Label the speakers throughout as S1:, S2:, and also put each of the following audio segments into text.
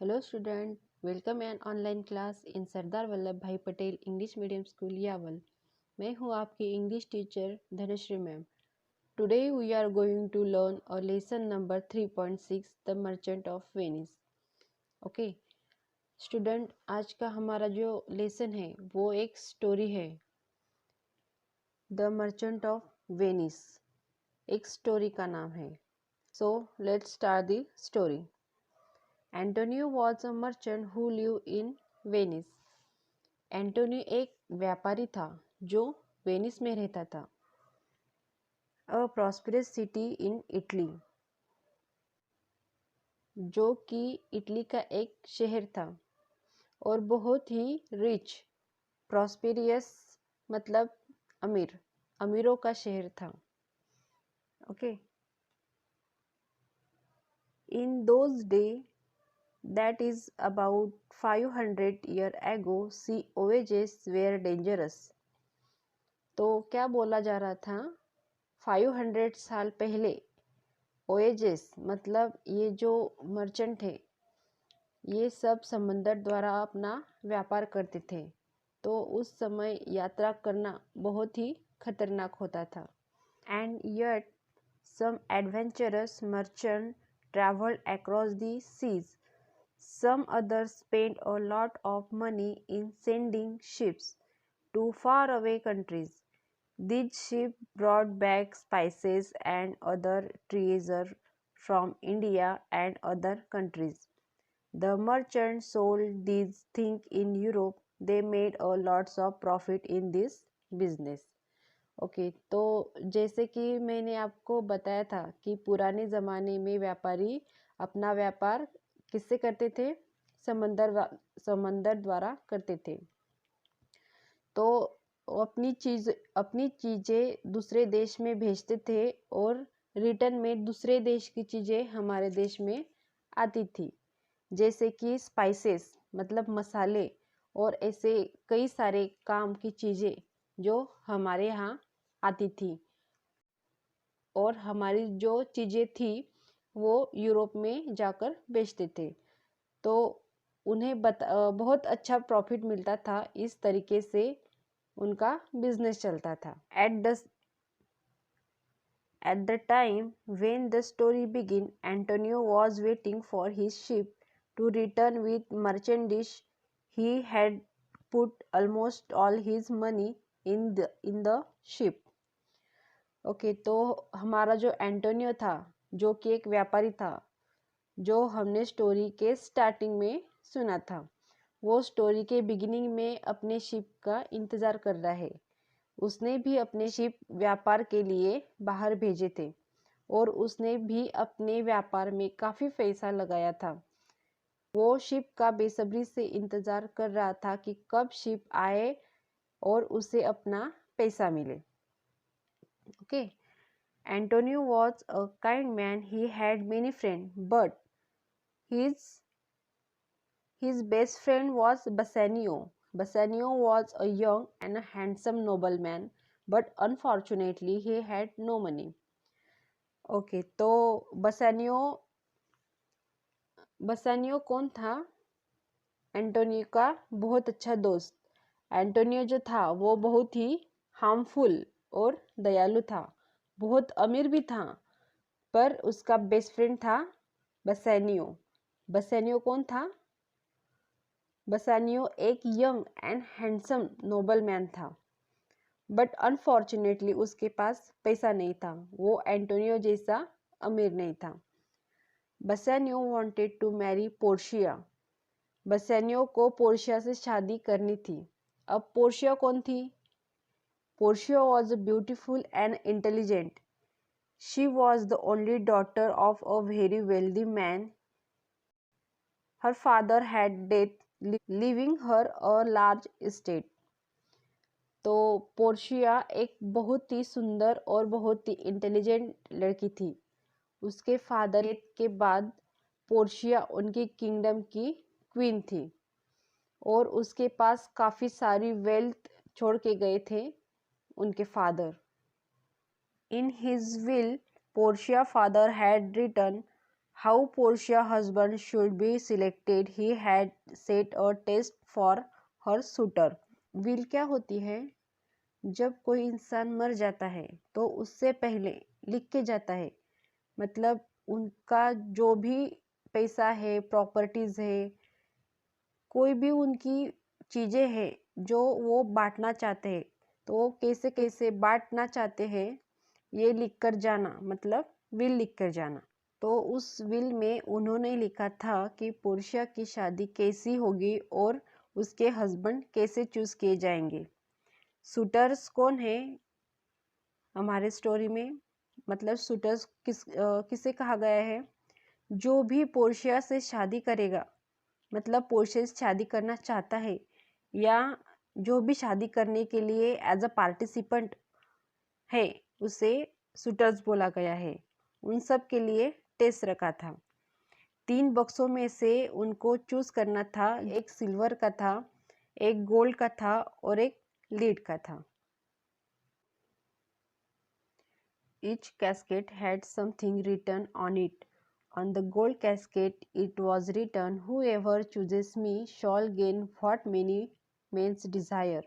S1: Hello student, welcome an online class in Sardar Vallabh Bhai Patel English medium school Yawal. मैं हूँ आपकी English teacher Dhanashree ma'am. Today we are going to learn our lesson number 3.6 the merchant of Venice. Okay student, आज का हमारा जो lesson है वो एक स्टोरी है। द मर्चेंट ऑफ वेनिस एक स्टोरी का नाम है। So let's start the story. Antonio was a merchant who live in Venice. Antonio एक व्यापारी था जो वेनिस में रहता था। अ प्रॉस्परस सिटी इन इटली, जो कि इटली का एक शहर था और बहुत ही रिच। प्रॉस्पेरियस मतलब अमीर, अमीरों का शहर था। Okay, in those day, that is about 500 years ago, sea voyages were dangerous। तो क्या बोला जा रहा था? 500 साल पहले voyages मतलब ये जो मर्चेंट है ये सब समंदर द्वारा अपना व्यापार करते थे, तो उस समय यात्रा करना बहुत ही खतरनाक होता था। And yet some adventurous merchant traveled across the seas. Some others spent a lot of money in sending ships to faraway countries. These ships brought back spices and other treasure from India and other countries. The merchants sold these things in Europe. They made a lots of profit in this business. Okay तो जैसे कि मैंने आपको बताया था कि पुराने ज़माने में व्यापारी अपना व्यापार किससे करते थे? समंदर द्वारा करते थे। तो अपनी चीज़ें दूसरे देश में भेजते थे और रिटर्न में दूसरे देश की चीज़ें हमारे देश में आती थी, जैसे कि स्पाइसेस मतलब मसाले और ऐसे कई सारे काम की चीज़ें जो हमारे यहाँ आती थी और हमारी जो चीज़ें थी वो यूरोप में जाकर बेचते थे। तो उन्हें बहुत अच्छा प्रॉफिट मिलता था। इस तरीके से उनका बिजनेस चलता था। At the time when the story began, Antonio was waiting for his ship to return with merchandise. He had put almost all his money in the ship. Okay तो हमारा जो एंटोनियो था, जो कि एक व्यापारी था, जो हमने स्टोरी के स्टार्टिंग में सुना था, वो स्टोरी के बिगिनिंग में अपने शिप का इंतज़ार कर रहा है। उसने भी अपने शिप व्यापार के लिए बाहर भेजे थे और उसने भी अपने व्यापार में काफ़ी पैसा लगाया था। वो शिप का बेसब्री से इंतज़ार कर रहा था कि कब शिप आए और उसे अपना पैसा मिले। Okay, Antonio was a kind man. He had many friends, but his best friend was Bassanio. Bassanio was a young and a handsome nobleman, but unfortunately he had no money. Okay तो बसानियो कौन था? Antonio का बहुत अच्छा दोस्त। Antonio जो था वो बहुत ही हार्मफुल और दयालु था, बहुत अमीर भी था, पर उसका बेस्ट फ्रेंड था बसानियो। बसानियो कौन था? बसानियो एक young and handsome noble man था, बट अनफॉर्चुनेटली उसके पास पैसा नहीं था, वो एंटोनियो जैसा अमीर नहीं था। बसानियो वांटेड टू मैरी पोर्शिया। बसानियो को पोर्शिया से शादी करनी थी। अब पोर्शिया कौन थी? Portia was beautiful and intelligent. She was the only daughter of a very wealthy man. Her father had died, leaving her a large estate. तो पोर्शिया एक बहुत ही सुंदर और बहुत ही इंटेलिजेंट लड़की थी। उसके फादर के बाद पोर्शिया उनकी किंगडम की क्वीन थी और उसके पास काफ़ी सारी वेल्थ छोड़ के गए थे उनके father. In his will, Portia's father had written how Portia husband should be selected he had set a test for her suitor. Will क्या होती है? जब कोई इंसान मर जाता है तो उससे पहले लिख के जाता है, मतलब उनका जो भी पैसा है, प्रॉपर्टीज है, कोई भी उनकी चीजें हैं जो वो बांटना चाहते हैं, तो वो कैसे कैसे बांटना चाहते हैं ये लिख कर जाना, मतलब विल लिख कर जाना। तो उस विल में उन्होंने लिखा था कि पोर्शिया की शादी कैसी होगी और उसके हस्बैंड कैसे चूज किए जाएंगे। सूटर्स कौन है हमारे स्टोरी में? मतलब सूटर्स किसे कहा गया है? जो भी पोर्शिया से शादी करेगा, मतलब पोर्शिया से शादी करना चाहता है या जो भी शादी करने के लिए एज अ पार्टिसिपेंट है, उसे सूटर्स बोला गया है। उन सब के लिए टेस्ट रखा था। 3 बक्सों में से उनको चूज करना था। एक सिल्वर का था, एक गोल्ड का था और एक लीड का था। Each casket had something written on it. On the gold casket it was written, "Whoever chooses me shall gain what many men's desire."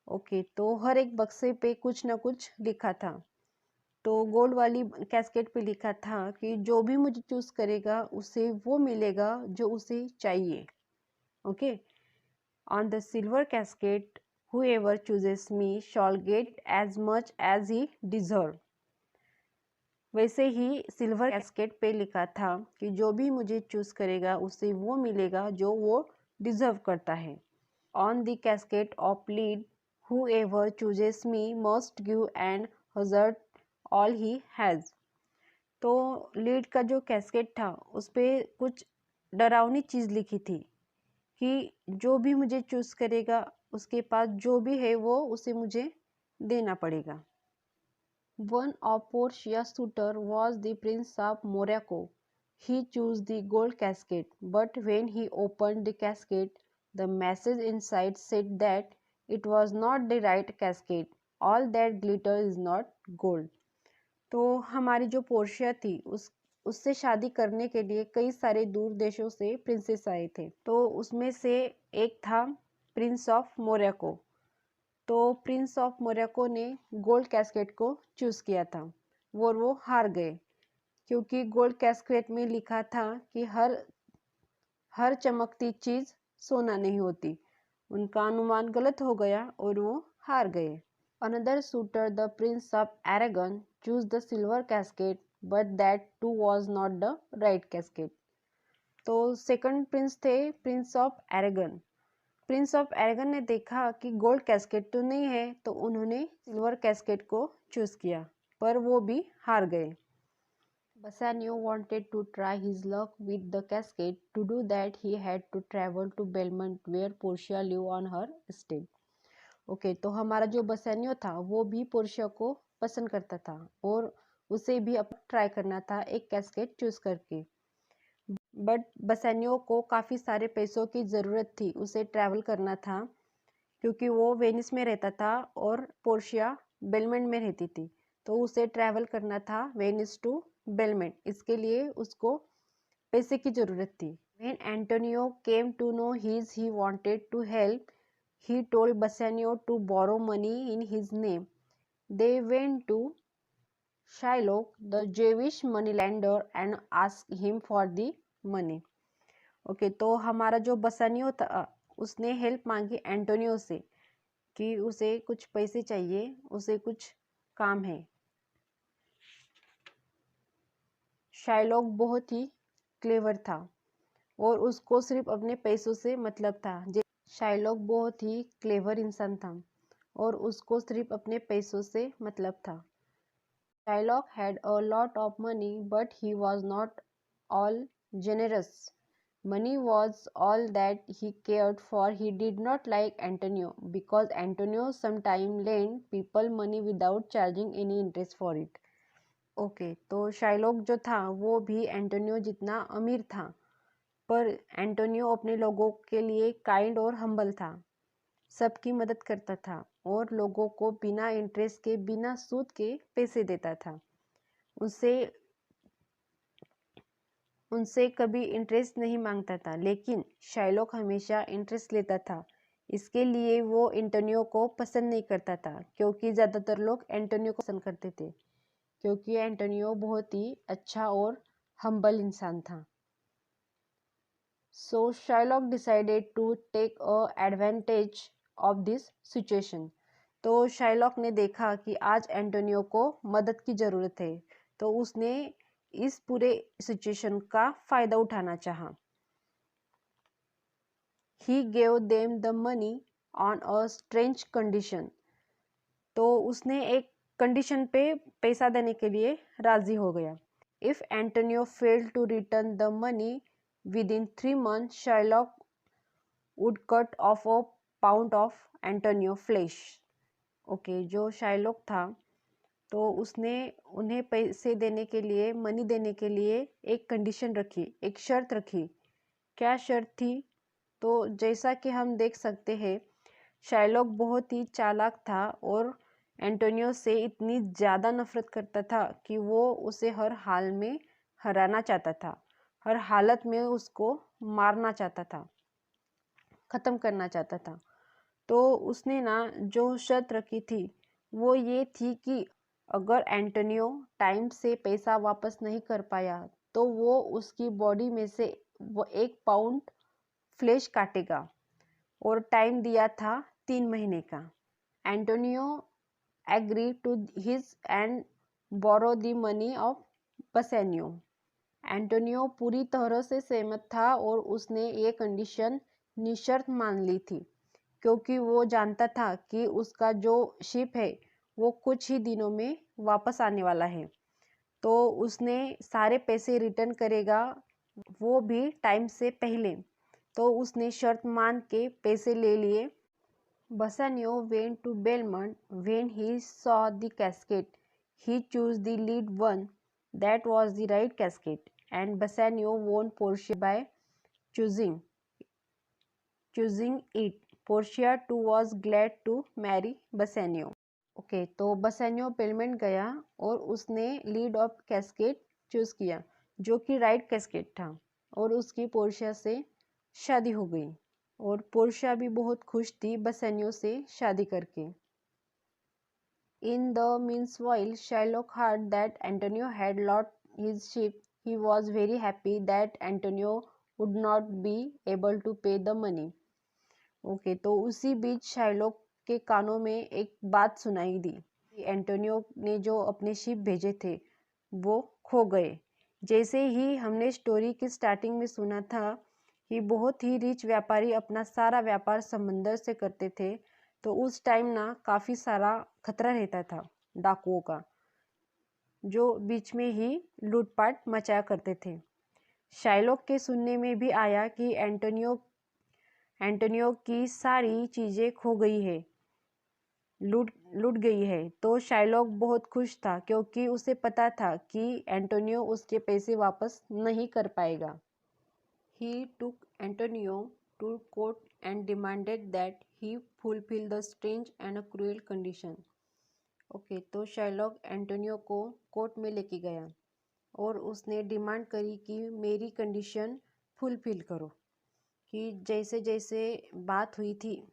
S1: Okay, तो हर एक बक्से पे कुछ ना कुछ लिखा था। तो गोल्ड वाली कैस्केट पे लिखा था कि जो भी मुझे चूज करेगा उसे वो मिलेगा जो उसे चाहिए। Okay, on the silver casket, whoever chooses me shall get as much as he deserve. वैसे ही सिल्वर कैस्केट पे लिखा था कि जो भी मुझे चूज करेगा उसे वो मिलेगा जो वो डिजर्व करता है। On the casket of lead, whoever chooses me must give and hazard all he has. तो लीड का जो कैस्केट था उस पर कुछ डरावनी चीज़ लिखी थी कि जो भी मुझे चूज करेगा उसके पास जो भी है वो उसे मुझे देना पड़ेगा। One of Portia's suitors was the Prince of Morocco. He chose the gold casket, but when he opened the casket, the message inside said that it was not the right casket. All that glitter is not gold. तो हमारी जो Portia थी उससे शादी करने के लिए कई सारे दूर देशों से प्रिंसेस आए थे। तो उसमें से एक था प्रिंस ऑफ मोरक्को। तो प्रिंस ऑफ मोरक्को ने गोल्ड कैस्केट को चूज किया था और वो हार गए, क्योंकि गोल्ड कैस्केट में लिखा था कि हर चमकती चीज सोना नहीं होती। उनका अनुमान गलत हो गया और वो हार गए। Another suitor, the prince of Aragon, choose the silver casket, but that too was not the right casket. तो सेकंड प्रिंस थे prince of Aragon. Prince of Aragon ने देखा कि गोल्ड कैस्केट तो नहीं है, तो उन्होंने सिल्वर कैस्केट को चूज किया, पर वो भी हार गए। Bassanio wanted to try his luck with the casket. To do that, he had to travel to Belmont, where Portia lived on her estate. Okay, तो हमारा जो बसैनियो था वो भी पोर्शिया को पसंद करता था और उसे भी अब ट्राई करना था एक कैस्केट चूज करके। बट बसैनियो को काफ़ी सारे पैसों की ज़रूरत थी, उसे ट्रैवल करना था क्योंकि वो वेनिस में रहता था और पोर्शिया बेलमेंट में रहती थी। तो उसे ट्रैवल करना था वेनिस टू बेलमेंट, इसके लिए उसको पैसे की ज़रूरत थी। When Antonio came to know he wanted to help, he told Bassanio to borrow money in his name. They went to Shylock, the Jewish moneylender, and asked him for the money. Okay, तो हमारा जो बसानियो था उसने help मांगी Antonio से कि उसे कुछ पैसे चाहिए, उसे कुछ काम है। शाइलॉक बहुत ही क्लेवर था और उसको सिर्फ अपने पैसों से मतलब था। शाइलॉक बहुत ही क्लेवर इंसान था और उसको सिर्फ अपने पैसों से मतलब था। Shylock had a lot of money, but he was not all generous. Money was all that he cared for. He did not like Antonio because Antonio sometimes lent people money without charging any interest for it. Okay, तो Shylock जो था वो भी Antonio जितना अमीर था, पर Antonio अपने लोगों के लिए काइंड और हम्बल था, सबकी मदद करता था और लोगों को बिना इंटरेस्ट के, बिना सूद के पैसे देता था। उसे उनसे कभी इंटरेस्ट नहीं मांगता था, लेकिन शाइलॉक हमेशा इंटरेस्ट लेता था। इसके लिए वो एंटोनियो को पसंद नहीं करता था, क्योंकि ज़्यादातर लोग एंटोनियो को पसंद करते थे, क्योंकि एंटोनियो बहुत ही अच्छा और हम्बल इंसान था। So Shylock decided to take advantage of this situation. तो शाइलॉक ने देखा कि आज एंटोनियो को मदद की ज़रूरत है, तो उसने इस पूरे सिचुएशन का फ़ायदा उठाना चाहा। He gave them the money on a strange condition. तो उसने एक कंडीशन पे पैसा देने के लिए राज़ी हो गया। If Antonio failed to return the money within 3 months, Shylock would cut off a pound of Antonio flesh. Okay, जो शाइलॉक था तो उसने उन्हें पैसे देने के लिए, मनी देने के लिए एक कंडीशन रखी, एक शर्त रखी। क्या शर्त थी? तो जैसा कि हम देख सकते हैं, शाइलॉक बहुत ही चालाक था और एंटोनियो से इतनी ज़्यादा नफरत करता था कि वो उसे हर हाल में हराना चाहता था, हर हालत में उसको मारना चाहता था, ख़त्म करना चाहता था। तो उसने ना जो शर्त रखी थी वो ये थी कि अगर एंटोनियो टाइम से पैसा वापस नहीं कर पाया तो वो उसकी बॉडी में से वो 1 पाउंड फ्लेश काटेगा, और टाइम दिया था 3 महीने का। Antonio agree to his end borrow the money of Bassanio. Antonio पूरी तरह से सहमत था और उसने ये कंडीशन निशर्त मान ली थी, क्योंकि वो जानता था कि उसका जो शिप है वो कुछ ही दिनों में वापस आने वाला है, तो उसने सारे पैसे रिटर्न करेगा, वो भी टाइम से पहले। तो उसने शर्त मान के पैसे ले लिए। Bassanio went to Belmont. When he saw the casket, he chose the lead one. That was the right casket, and Bassanio won Portia by choosing it. Portia too was glad to marry Bassanio. Okay, तो बसानियो bailment गया और उसने lead of casket choose किया, जो कि right casket था, और उसकी पोर्शिया से शादी हो गई, और पोर्शिया भी बहुत खुश थी बसानियो से शादी करके। In the meanwhile Shylock heard that Antonio had lost his ship. He was very happy that Antonio would not be able to pay the money. Okay, तो उसी बीच शाइलॉक के कानों में एक बात सुनाई दी कि एंटोनियो ने जो अपने शिप भेजे थे वो खो गए। जैसे ही हमने स्टोरी की स्टार्टिंग में सुना था कि बहुत ही रिच व्यापारी अपना सारा व्यापार समंदर से करते थे, तो उस टाइम ना काफ़ी सारा खतरा रहता था डाकुओं का, जो बीच में ही लूटपाट मचाया करते थे। शाइलॉक के सुनने में भी आया कि एंटोनियो की सारी चीज़ें खो गई है, लूट गई है। तो शाइलॉक बहुत खुश था, क्योंकि उसे पता था कि एंटोनियो उसके पैसे वापस नहीं कर पाएगा। He took Antonio to court and demanded that he fulfill the strange and a cruel condition. Okay, तो शाइलॉक एंटोनियो को कोर्ट में लेके गया और उसने डिमांड करी कि मेरी कंडीशन फुलफिल करो, कि जैसे जैसे बात हुई थी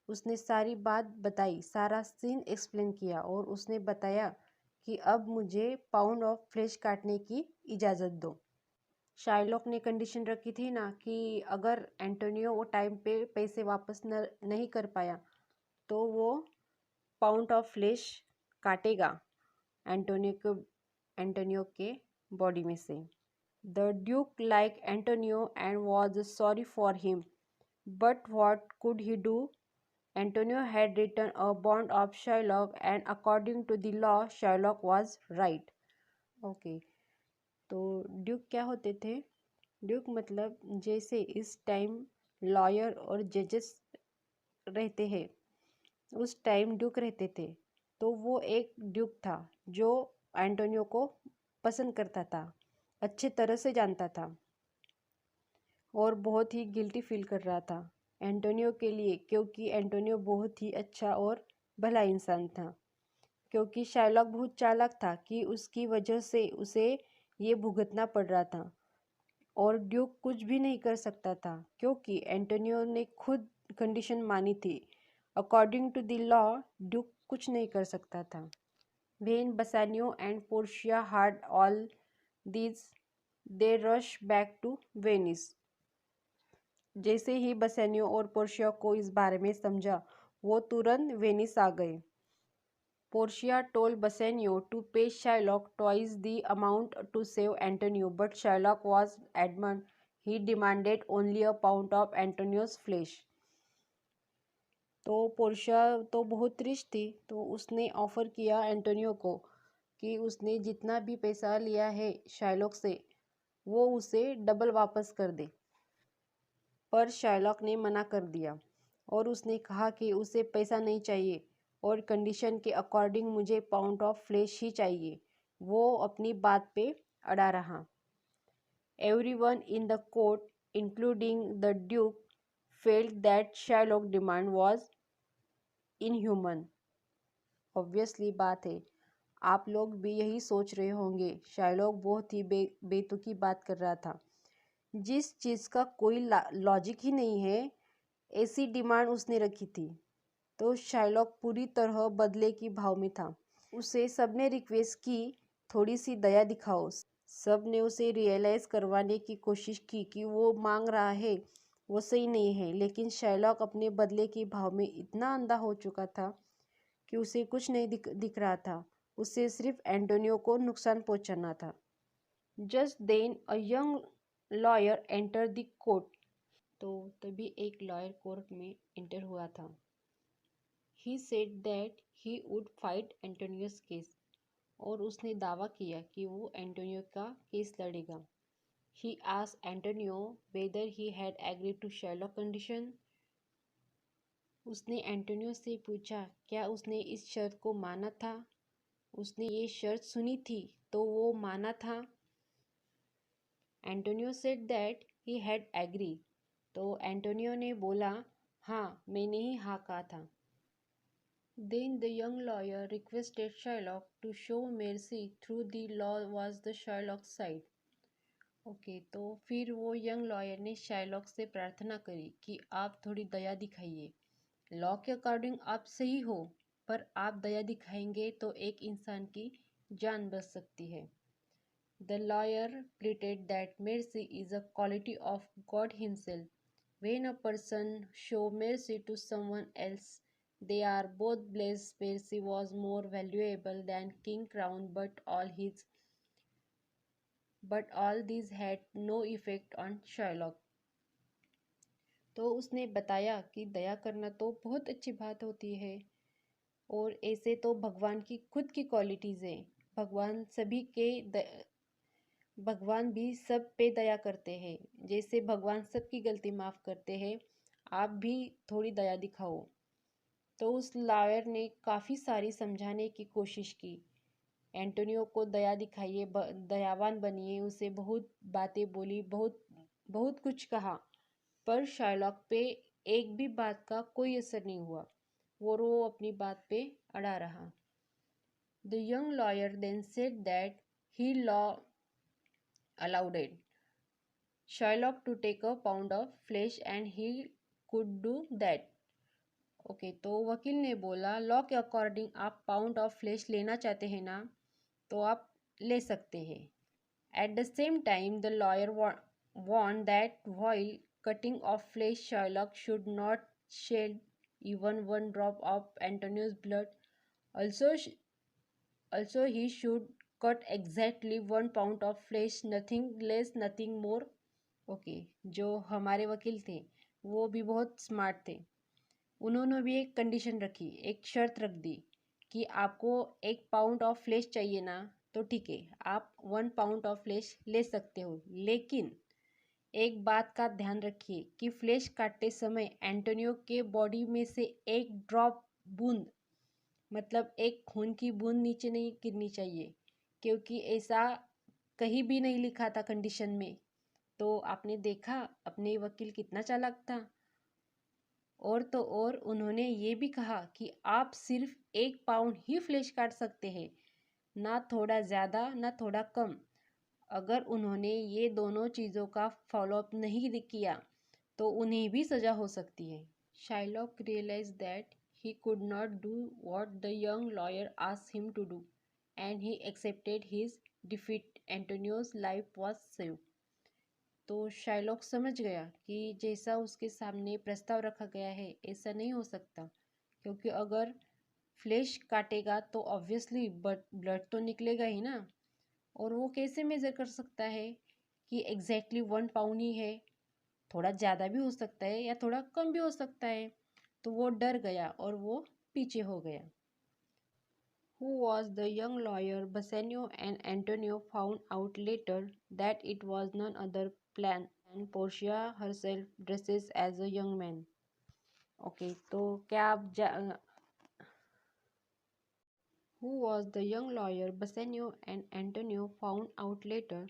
S1: उसने सारी बात बताई, सारा सीन एक्सप्लेन किया, और उसने बताया कि अब मुझे पाउंड ऑफ फ्लेश काटने की इजाज़त दो। शाइलॉक ने कंडीशन रखी थी ना कि अगर एंटोनियो वो टाइम पे पैसे वापस नहीं कर पाया तो वो पाउंड ऑफ फ्लेश काटेगा एंटोनियो के बॉडी में से। The Duke like Antonio and was sorry for him, but what could he do? Antonio had written a bond of Shylock, and according to the law, Shylock was right. Okay, तो Duke क्या होते थे? Duke मतलब जैसे इस time lawyer और जजेस रहते हैं, उस टाइम ड्यूक रहते थे। तो वो एक ड्यूक था जो एंटोनियो को पसंद करता था, अच्छे तरह से जानता था, और बहुत ही गिल्टी फील कर रहा था एंटोनियो के लिए, क्योंकि एंटोनियो बहुत ही अच्छा और भला इंसान था। क्योंकि शाइलॉक बहुत चालाक था कि उसकी वजह से उसे ये भुगतना पड़ रहा था, और ड्यूक कुछ भी नहीं कर सकता था क्योंकि एंटोनियो ने खुद कंडीशन मानी थी। According to the law duke कुछ नहीं कर सकता था। When Bassanio and Portia heard all this, they rushed back to Venice. जैसे ही बसेनियो और पोर्शिया को इस बारे में समझा, वो तुरंत वेनिस आ गए। Portia told Bassanio to pay Shylock twice the amount to save Antonio, but Shylock was adamant. He demanded only a pound of Antonio's flesh. तो पोर्शिया तो बहुत रिच थी, तो उसने ऑफर किया एंटोनियो को कि उसने जितना भी पैसा लिया है शाइलॉक से वो उसे डबल वापस कर दे। पर शाइलॉक ने मना कर दिया और उसने कहा कि उसे पैसा नहीं चाहिए और कंडीशन के अकॉर्डिंग मुझे पाउंड ऑफ फ्लेश ही चाहिए। वो अपनी बात पे अड़ा रहा। Everyone in the court including the Duke felt that Shylock demand was inhuman. Obviously बात है, आप लोग भी यही सोच रहे होंगे, शाइलॉक बहुत ही बेतुकी बात कर रहा था। जिस चीज़ का कोई लॉजिक ही नहीं है, ऐसी डिमांड उसने रखी थी। तो शाइलॉक पूरी तरह बदले की भाव में था। उसे सबने रिक्वेस्ट की, थोड़ी सी दया दिखाओ। सब ने उसे रियलाइज़ करवाने की कोशिश की कि वो मांग रहा है वो सही नहीं है, लेकिन शाइलॉक अपने बदले की भाव में इतना अंधा हो चुका था कि उसे कुछ नहीं दिख रहा था। उसे सिर्फ एंटोनियो को नुकसान पहुंचाना था। Just then a young lawyer enter the court. तो तभी एक लॉयर कोर्ट में एंटर हुआ था। He said that he would fight Antonio's case. और उसने दावा किया कि वो एंटोनियो का केस लड़ेगा। He asked Antonio whether he had agreed to Shylock condition. उसने एंटोनियो से पूछा क्या उसने इस शर्त को माना था। उसने ये शर्त सुनी थी तो वो माना था। Antonio said that he had agree. तो एंटोनियो ने बोला हाँ, मैंने ही हाँ कहा था। Then the young lawyer requested Shylock to show mercy through the law was the Shylock side. Okay, तो फिर वो यंग लॉयर ने शाइलॉक से प्रार्थना करी कि आप थोड़ी दया दिखाइए। लॉ के अकॉर्डिंग आप सही हो, पर आप दया दिखाएंगे तो एक इंसान की जान बच सकती है। The lawyer pleaded that mercy is a quality of God Himself. When a person shows mercy to someone else, they are both blessed. Mercy was more valuable than king crown, but all these had no effect on Shylock. तो उसने बताया कि दया करना तो बहुत अच्छी बात होती है और ऐसे तो भगवान की खुद की क्वालिटीज़ हैं। भगवान भी सब पे दया करते हैं। जैसे भगवान सबकी गलती माफ़ करते हैं, आप भी थोड़ी दया दिखाओ। तो उस लॉयर ने काफ़ी सारी समझाने की कोशिश की। एंटोनियो को दया दिखाइए, दयावान बनिए, उसे बहुत बातें बोली, बहुत बहुत कुछ कहा, पर शाइलॉक पे एक भी बात का कोई असर नहीं हुआ और वो अपनी बात पे अड़ा रहा। The young lawyer then said that he law allowed Shylock to take a pound of flesh and he could do that. Okay, तो वकील ने बोला लॉ के अकॉर्डिंग आप पाउंड ऑफ फ्लेश लेना चाहते हैं ना, तो आप ले सकते हैं। At the same time the lawyer warned that while cutting off flesh Shylock should not shed even one drop of Antonio's blood. Also he should cut exactly 1 pound of flesh, nothing less, nothing more. Okay, जो हमारे वकील थे वो भी बहुत smart थे। उन्होंने भी एक कंडीशन रखी, एक शर्त रख दी कि आपको 1 पाउंड ऑफ फ्लेश चाहिए ना, तो ठीक है, आप 1 पाउंड ऑफ फ्लेश ले सकते हो, लेकिन एक बात का ध्यान रखिए कि फ्लेश काटते समय एंटोनियो के बॉडी में से एक ड्रॉप बूंद, मतलब एक खून की बूंद नीचे नहीं गिरनी चाहिए, क्योंकि ऐसा कहीं भी नहीं लिखा था कंडीशन में। तो आपने देखा अपने वकील कितना चालाक था। और तो और उन्होंने ये भी कहा कि आप सिर्फ 1 पाउंड ही फ्लेश काट सकते हैं, ना थोड़ा ज़्यादा ना थोड़ा कम। अगर उन्होंने ये दोनों चीज़ों का फॉलोअप नहीं किया तो उन्हें भी सज़ा हो सकती है। Shylock realized that he could not do what the young lawyer asked him to do and he accepted his defeat. Antonio's life was saved. तो शाइलॉक समझ गया कि जैसा उसके सामने प्रस्ताव रखा गया है ऐसा नहीं हो सकता, क्योंकि अगर फ्लैश काटेगा तो ऑब्वियसली ब्लड तो निकलेगा ही ना, और वो कैसे मेज़र कर सकता है कि एग्जैक्टली 1 पाउंड ही है, थोड़ा ज़्यादा भी हो सकता है या थोड़ा कम भी हो सकता है। तो वो डर गया और वो पीछे हो गया। Who was the young lawyer? Bassanio and Antonio found out later that it was none other plan than Portia herself dresses as a young man. Okay, तो क्या आप Who was the young lawyer? Bassanio and Antonio found out later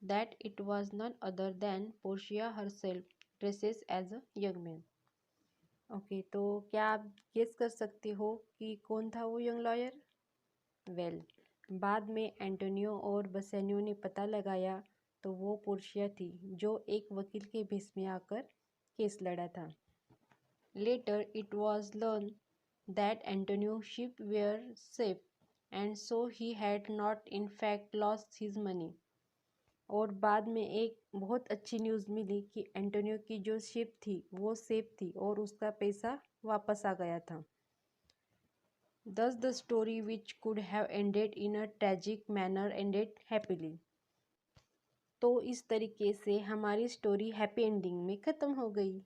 S1: that it was none other than Portia herself dresses as a young man. Okay, तो क्या आप guess कर सकते हो कि कौन था वो यंग लॉयर? वेल, बाद में एंटोनियो और बसेनियो ने पता लगाया तो वो पोर्शिया थी जो एक वकील के भेष में आकर केस लड़ा था। Later it was learn that Antonio ship were safe and so he had not in fact lost his money. और बाद में एक बहुत अच्छी न्यूज़ मिली कि एंटोनियो की जो शिप थी वो सेफ थी और उसका पैसा वापस आ गया था। Thus the story which could have ended in a tragic manner ended happily. तो इस तरीके से हमारी स्टोरी हैप्पी एंडिंग में ख़त्म हो गई।